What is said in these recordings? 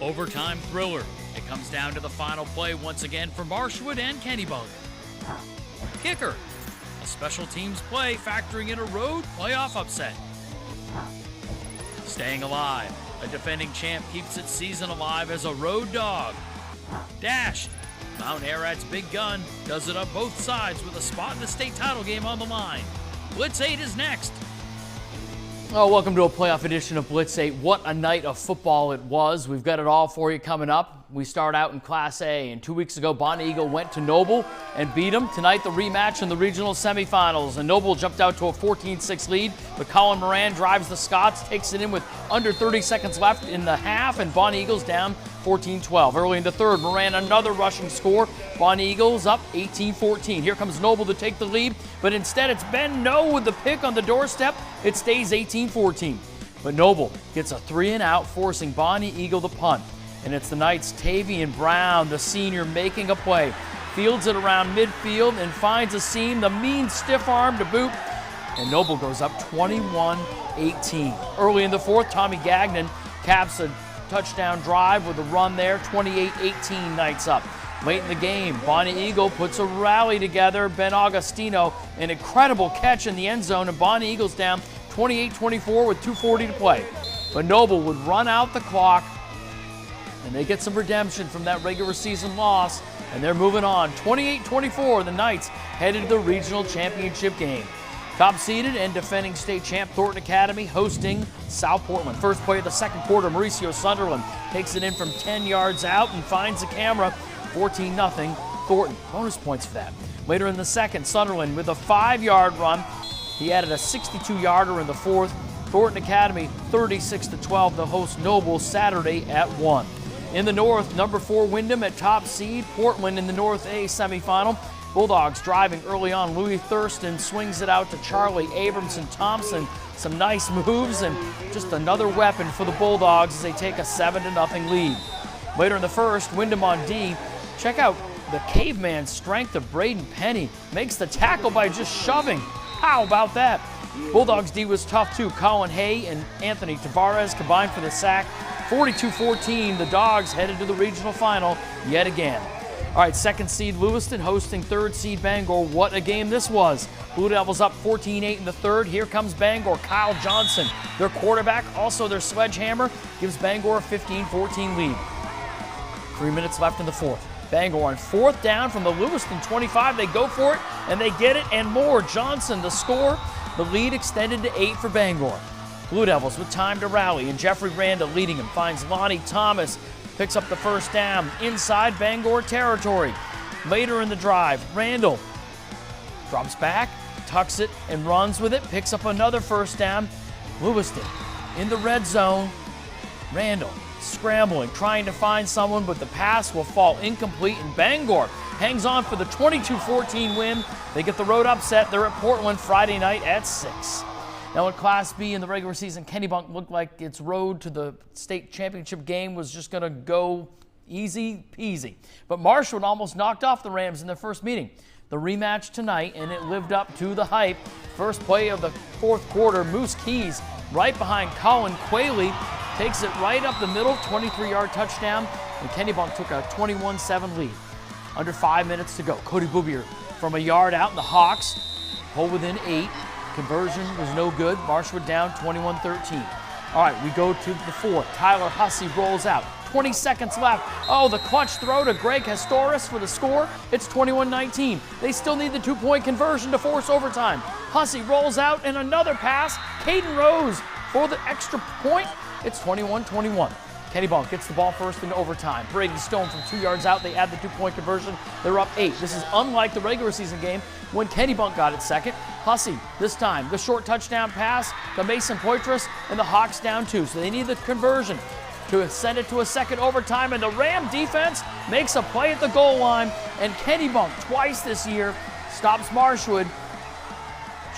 overtime thriller. It comes down to the final play once again for Marshwood and Kennebunk. Kicker, a special teams play factoring in a road playoff upset. Staying alive, a defending champ keeps its season alive as a road dog. Dashed, Mount Ararat's big gun does it up both sides with a spot in the state title game on the line. Blitz 8 is next. Oh, welcome to a playoff edition of Blitz 8. What a night of football it was. We've got it all for you coming up. We start out in Class A, and 2 weeks ago, Bonnie Eagle went to Noble and beat them. Tonight, the rematch in the regional semifinals, and Noble jumped out to a 14-6 lead, but Colin Moran drives the Scots, takes it in with under 30 seconds left in the half, and Bonnie Eagle's down 14-12. Early in the third, Moran another rushing score. Bonnie Eagles up 18-14. Here comes Noble to take the lead, but instead it's Ben No with the pick on the doorstep. It stays 18-14. But Noble gets a 3-and-out, forcing Bonnie Eagle the punt. And it's the Knights' Tavian Brown, the senior, making a play. Fields it around midfield and finds a seam, the mean stiff arm to boot. And Noble goes up 21-18. Early in the fourth, Tommy Gagnon caps a touchdown drive with a run there, 28-18 Knights up. Late in the game, Bonnie Eagle puts a rally together. Ben Augustino, an incredible catch in the end zone, and Bonnie Eagle's down 28-24 with 2:40 to play. But Noble would run out the clock, and they get some redemption from that regular season loss, and they're moving on. 28-24, the Knights headed to the regional championship game. Top-seeded and defending state champ Thornton Academy hosting South Portland. First play of the second quarter, Mauricio Sunderland takes it in from 10 yards out and finds the camera. 14-0 Thornton. Bonus points for that. Later in the second, Sunderland with a 5-yard run. He added a 62-yarder in the fourth. Thornton Academy 36-12 to host Noble Saturday at 1. In the north, number 4 Wyndham at top seed. Portland in the North A semifinal. Bulldogs driving early on. Louis Thurston swings it out to Charlie Abramson Thompson. Some nice moves and just another weapon for the Bulldogs as they take a 7-0 lead. Later in the first, Wyndham on D. Check out the caveman strength of Braden Penny. Makes the tackle by just shoving. How about that? Bulldogs D was tough too. Colin Hay and Anthony Tavares combined for the sack. 42-14, the Dogs headed to the regional final yet again. All right, second seed Lewiston hosting third seed Bangor. What a game this was. Blue Devils up 14-8 in the third. Here comes Bangor. Kyle Johnson, their quarterback, also their sledgehammer, gives Bangor a 15-14 lead. 3 minutes left in the fourth. Bangor on fourth down from the Lewiston 25. They go for it, and they get it, and more. Johnson, the score. The lead extended to 8 for Bangor. Blue Devils with time to rally, and Jeffrey Randall leading him. Finds Lonnie Thomas, picks up the first down inside Bangor territory. Later in the drive, Randall drops back, tucks it, and runs with it. Picks up another first down. Lewiston in the red zone. Randall scrambling, trying to find someone, but the pass will fall incomplete, and Bangor hangs on for the 22-14 win. They get the road upset. They're at Portland Friday night at 6. Now in Class B in the regular season, Kennebunk looked like its road to the state championship game was just going to go easy peasy. But Marshwood almost knocked off the Rams in their first meeting. The rematch tonight, and it lived up to the hype. First play of the fourth quarter, Moose Keys right behind Colin Quayle, takes it right up the middle, 23-yard touchdown, and Kennebunk took a 21-7 lead. Under 5 minutes to go. Cody Bouvier from a yard out, and the Hawks pull within 8. Conversion was no good. Marshwood down 21-13. All right, we go to the fourth. Tyler Hussey rolls out. 20 seconds left. Oh, the clutch throw to Greg Hestoris for the score. It's 21-19. They still need the 2-point conversion to force overtime. Hussey rolls out, and another pass. Caden Rose for the extra point. It's 21-21. Kennebunk gets the ball first into overtime. Brady Stone from 2 yards out. They add the 2-point conversion. They're up 8. This is unlike the regular season game when Kennebunk got it second. Hussey, this time, the short touchdown pass to Mason Poitras, and the Hawks down 2. So they need the conversion to send it to a second overtime, and the Ram defense makes a play at the goal line, and Kennebunk twice this year stops Marshwood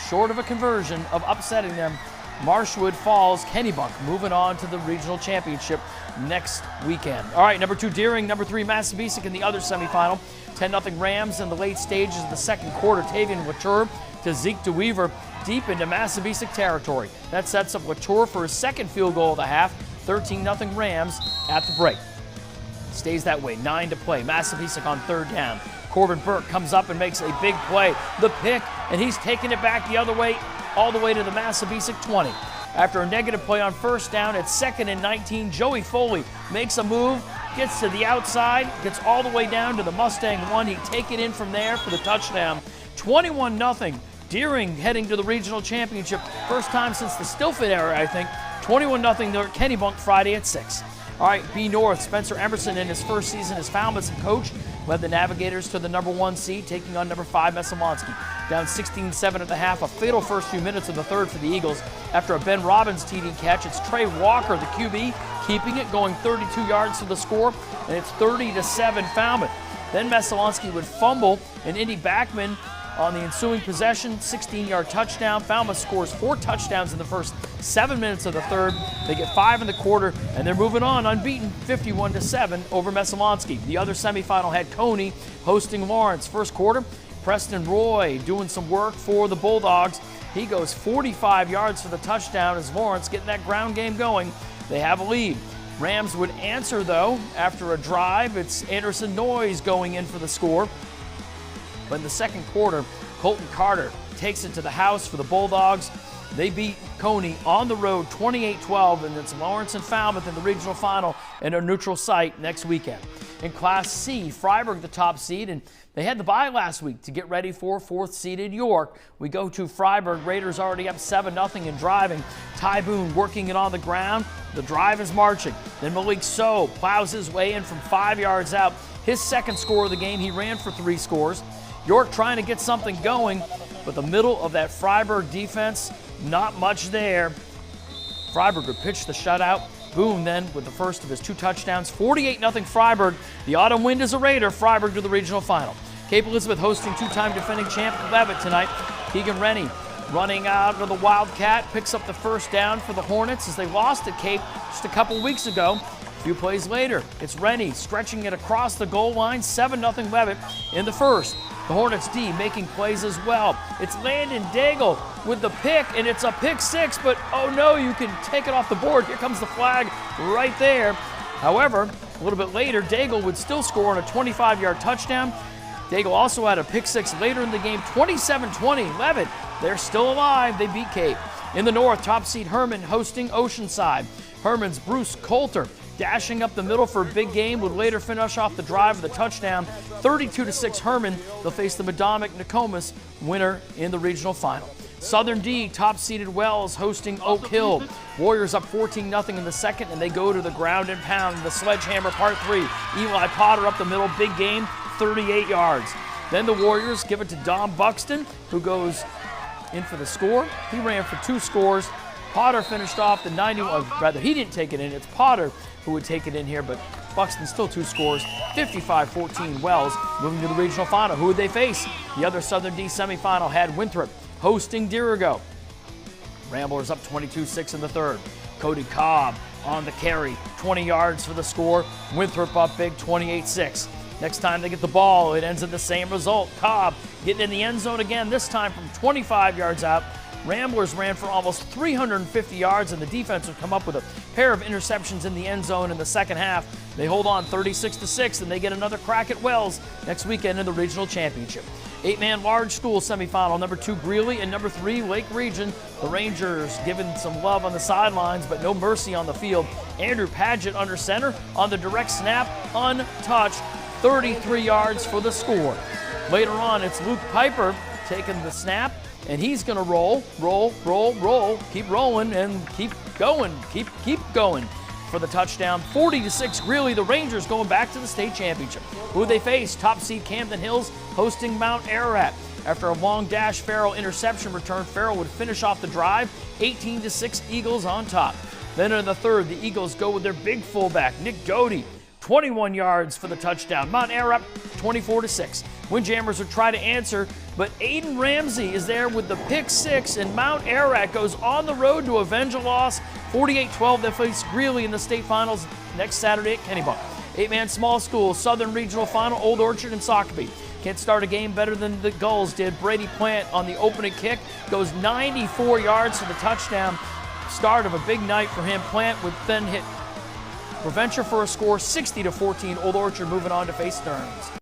short of a conversion of upsetting them. Marshwood falls. Kennebunk moving on to the regional championship next weekend. All right, number 2 Deering, number 3 Massabesic in the other semifinal. 10-0 Rams in the late stages of the second quarter. Tavian Latour to Zeke DeWeaver deep into Massabesic territory. That sets up Latour for his second field goal of the half. 13-0 Rams at the break. Stays that way, 9 to play. Massabesic on third down. Corbin Burke comes up and makes a big play. The pick, and he's taking it back the other way, all the way to the Massabesic 20. After a negative play on first down, it's 2nd and 19. Joey Foley makes a move, gets to the outside, gets all the way down to the Mustang 1. He take it in from there for the touchdown. 21-0. Deering heading to the regional championship. First time since the Stilford era, I think. 21-0 there at Kennebunk Friday at 6. All right, B North, Spencer Emerson in his first season as Falmouth's coach led the Navigators to the number 1 seed, taking on number 5 Messalonskee. Down 16-7 at the half, a fatal first few minutes of the third for the Eagles. After a Ben Robbins TD catch, it's Trey Walker, the QB, keeping it, going 32 yards to the score, and it's 30-7 Falmouth. Then Messalonskee would fumble, and Indy Backman on the ensuing possession, 16-yard touchdown. Falmouth scores 4 touchdowns in the first 7 minutes of the third. They get 5 in the quarter, and they're moving on unbeaten, 51-7 over Messalonskee. The other semifinal had Coney hosting Lawrence. First quarter, Preston Roy doing some work for the Bulldogs. He goes 45 yards for the touchdown as Lawrence getting that ground game going. They have a lead. Rams would answer, though, after a drive. It's Anderson Noyes going in for the score. But in the second quarter, Colton Carter takes it to the house for the Bulldogs. They beat Coney on the road 28-12, and it's Lawrence and Falmouth in the regional final in a neutral site next weekend. In Class C, Freiburg the top seed, and they had the bye last week to get ready for 4th-seeded York. We go to Freiburg. Raiders already up 7-0 and driving. Ty Boone working it on the ground. The drive is marching. Then Malik So plows his way in from 5 yards out. His second score of the game, he ran for 3 scores. York trying to get something going, but the middle of that Freiburg defense, not much there. Freiburg would pitch the shutout. Boone then with the first of his 2 touchdowns. 48-0 Freiburg. The autumn wind is a Raider. Freiburg to the regional final. Cape Elizabeth hosting 2-time defending champ Levitt tonight. Keegan Rennie running out of the Wildcat, picks up the first down for the Hornets as they lost at Cape just a couple weeks ago. A few plays later, it's Rennie stretching it across the goal line. 7-0 Levitt in the first. The Hornets D making plays as well. It's Landon Daigle with the pick, and it's a pick 6, but oh no, you can take it off the board. Here comes the flag right there. However, a little bit later, Daigle would still score on a 25-yard touchdown. Daigle also had a pick 6 later in the game, 27-20. Levitt, they're still alive. They beat Cape. In the north, top seed Herman hosting Oceanside. Herman's Bruce Coulter dashing up the middle for a big game, would later finish off the drive with a touchdown. 32-6 Herman. They'll face the Medomic Nokomis winner in the regional final. Southern D, top-seeded Wells hosting Oak Hill. Warriors up 14-0 in the second, and they go to the ground and pound. The sledgehammer part 3. Eli Potter up the middle, big game, 38 yards. Then the Warriors give it to Dom Buxton, who goes in for the score. He ran for 2 scores. Potter finished off the 91, rather he didn't take it in, it's Potter who would take it in here, but Buxton still 2 scores, 55-14 Wells, moving to the regional final. Who would they face? The other Southern D semifinal had Winthrop hosting Dirigo. Ramblers up 22-6 in the third. Cody Cobb on the carry, 20 yards for the score. Winthrop up big, 28-6. Next time they get the ball, it ends in the same result. Cobb getting in the end zone again, this time from 25 yards out. Ramblers ran for almost 350 yards, and the defense would come up with a pair of interceptions in the end zone in the second half. They hold on 36-6, and they get another crack at Wells next weekend in the regional championship. 8-man large school semifinal, number 2 Greeley and number 3 Lake Region. The Rangers given some love on the sidelines, but no mercy on the field. Andrew Padgett under center on the direct snap, untouched, 33 yards for the score. Later on, it's Luke Piper taking the snap, and he's going to roll, keep rolling, and keep going for the touchdown. 40-6 Greeley. The Rangers going back to the state championship. Who they face? Top seed Camden Hills hosting Mount Ararat. After a long dash Farrell interception return, Farrell would finish off the drive. 18-6 Eagles on top. Then in the third, the Eagles go with their big fullback, Nick Doty. 21 yards for the touchdown. Mount Ararat 24-6. Windjammers would try to answer, but Aiden Ramsey is there with the pick 6, and Mount Ararat goes on the road to avenge a loss. 48-12, they face Greeley in the state finals next Saturday at Kennebunk. 8-man small school, Southern Regional Final, Old Orchard and Sockabee. Can't start a game better than the Gulls did. Brady Plant on the opening kick goes 94 yards for the touchdown. Start of a big night for him. Plant would then hit Provencher for a score 60-14. Old Orchard moving on to face Stearns.